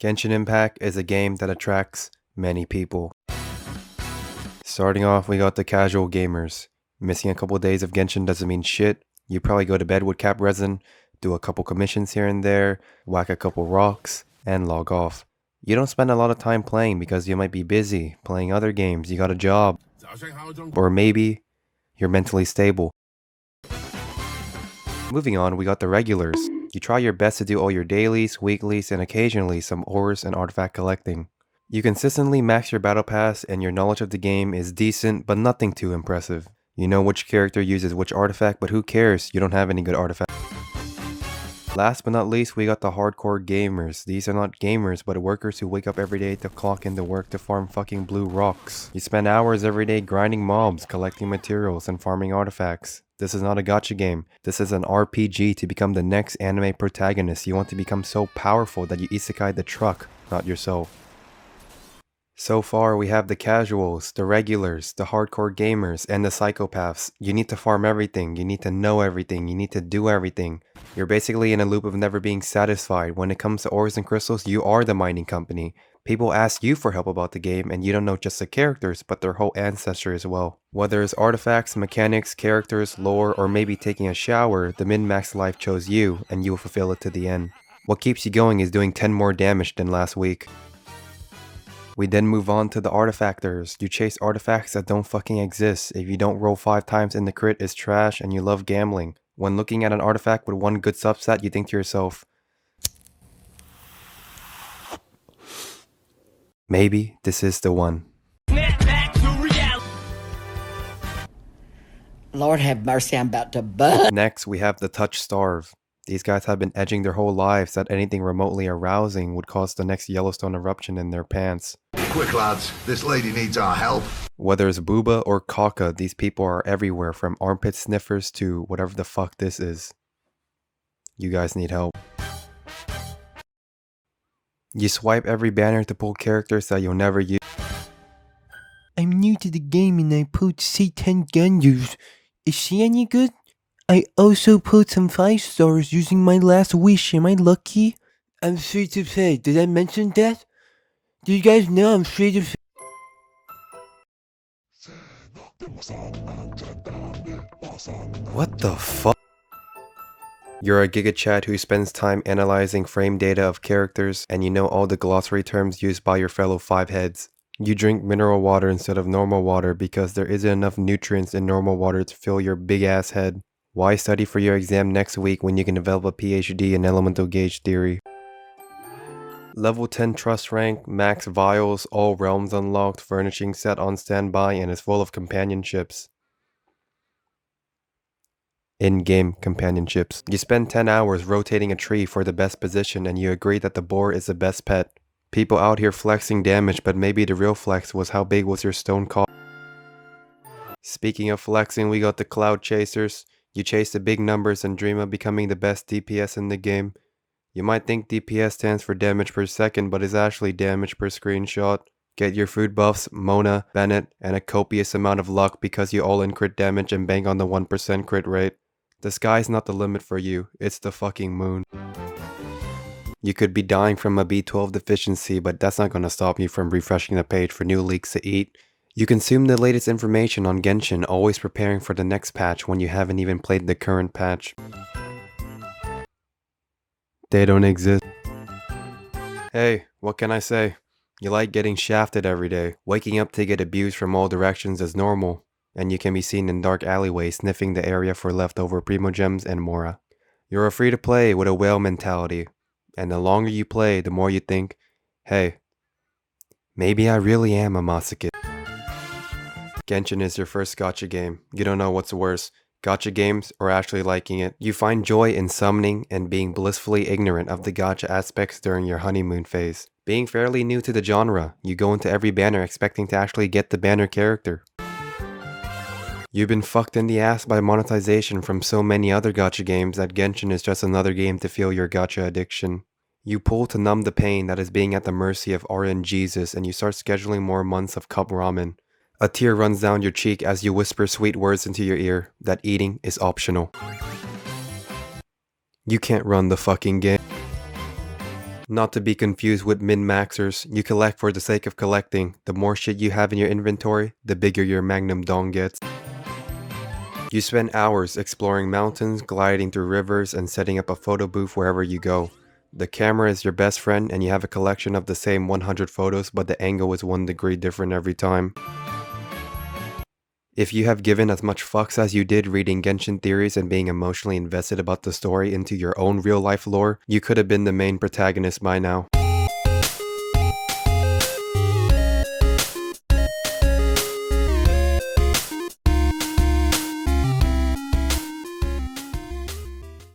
Genshin Impact is a game that attracts many people. Starting off, we got the casual gamers. Missing a couple days of Genshin doesn't mean shit. You probably go to bed with cap resin, do a couple commissions here and there, whack a couple rocks, and log off. You don't spend a lot of time playing because you might be busy playing other games, you got a job, or maybe you're mentally stable. Moving on, we got the regulars. You try your best to do all your dailies, weeklies, and occasionally some ores and artifact collecting. You consistently max your battle pass and your knowledge of the game is decent but nothing too impressive. You know which character uses which artifact, but who cares, you don't have any good artifacts. Last but not least, we got the hardcore gamers. These are not gamers, but workers who wake up every day to clock into work to farm fucking blue rocks. You spend hours every day grinding mobs, collecting materials, and farming artifacts. This is not a gacha game. This is an RPG to become the next anime protagonist. You want to become so powerful that you isekai the truck, not yourself. So far, we have the casuals, the regulars, the hardcore gamers, and the psychopaths. You need to farm everything, you need to know everything, you need to do everything. You're basically in a loop of never being satisfied. When it comes to ores and crystals, you are the mining company. People ask you for help about the game, and you don't know just the characters, but their whole ancestry as well. Whether it's artifacts, mechanics, characters, lore, or maybe taking a shower, the min-max life chose you, and you will fulfill it to the end. What keeps you going is doing 10 more damage than last week. We then move on to the artifactors. You chase artifacts that don't fucking exist. If you don't roll 5 times in the crit, it's trash and you love gambling. When looking at an artifact with one good substat, you think to yourself, maybe this is the one. Lord have mercy, I'm about to bust. Next, we have the touch starve. These guys have been edging their whole lives that anything remotely arousing would cause the next Yellowstone eruption in their pants. Quick lads, this lady needs our help. Whether it's booba or kaka, these people are everywhere from armpit sniffers to whatever the fuck this is. You guys need help. You swipe every banner to pull characters that you'll never use. I'm new to the game and I pulled Satan Gandus. Is she any good? I also pulled some 5 stars using my last wish. Am I lucky? I'm straight to say, did I mention that? Do you guys know I'm straight to say? What the fuck? You're a giga chat who spends time analyzing frame data of characters and you know all the glossary terms used by your fellow 5 heads. You drink mineral water instead of normal water because there isn't enough nutrients in normal water to fill your big ass head. Why study for your exam next week when you can develop a PhD in elemental gauge theory? Level 10 trust rank, max vials, all realms unlocked, furnishing set on standby, and is full of companionships. In-game companionships. You spend 10 hours rotating a tree for the best position and you agree that the boar is the best pet. People out here flexing damage, but maybe the real flex was how big was your stone cost. Speaking of flexing, we got the cloud chasers. You chase the big numbers and dream of becoming the best DPS in the game. You might think DPS stands for damage per second, but it's actually damage per screenshot. Get your food buffs, Mona, Bennett, and a copious amount of luck because you all in crit damage and bang on the 1% crit rate. The sky's not the limit for you, it's the fucking moon. You could be dying from a B12 deficiency, but that's not gonna stop you from refreshing the page for new leaks to eat. You consume the latest information on Genshin, always preparing for the next patch when you haven't even played the current patch. They don't exist. Hey, what can I say? You like getting shafted every day. Waking up to get abused from all directions is normal, and you can be seen in dark alleyways sniffing the area for leftover primogems and mora. You're a free-to-play with a whale mentality, and the longer you play, the more you think, hey, maybe I really am a masochist. Genshin is your first gacha game. You don't know what's worse, gacha games or actually liking it. You find joy in summoning and being blissfully ignorant of the gacha aspects during your honeymoon phase. Being fairly new to the genre, you go into every banner expecting to actually get the banner character. You've been fucked in the ass by monetization from so many other gacha games that Genshin is just another game to fuel your gacha addiction. You pull to numb the pain that is being at the mercy of RNGesus and you start scheduling more months of cup ramen. A tear runs down your cheek as you whisper sweet words into your ear that eating is optional. You can't run the fucking game. Not to be confused with min-maxers, you collect for the sake of collecting. The more shit you have in your inventory, the bigger your magnum dong gets. You spend hours exploring mountains, gliding through rivers, and setting up a photo booth wherever you go. The camera is your best friend and you have a collection of the same 100 photos, but the angle is 1 degree different every time. If you have given as much fucks as you did reading Genshin theories and being emotionally invested about the story into your own real life lore, you could have been the main protagonist by now.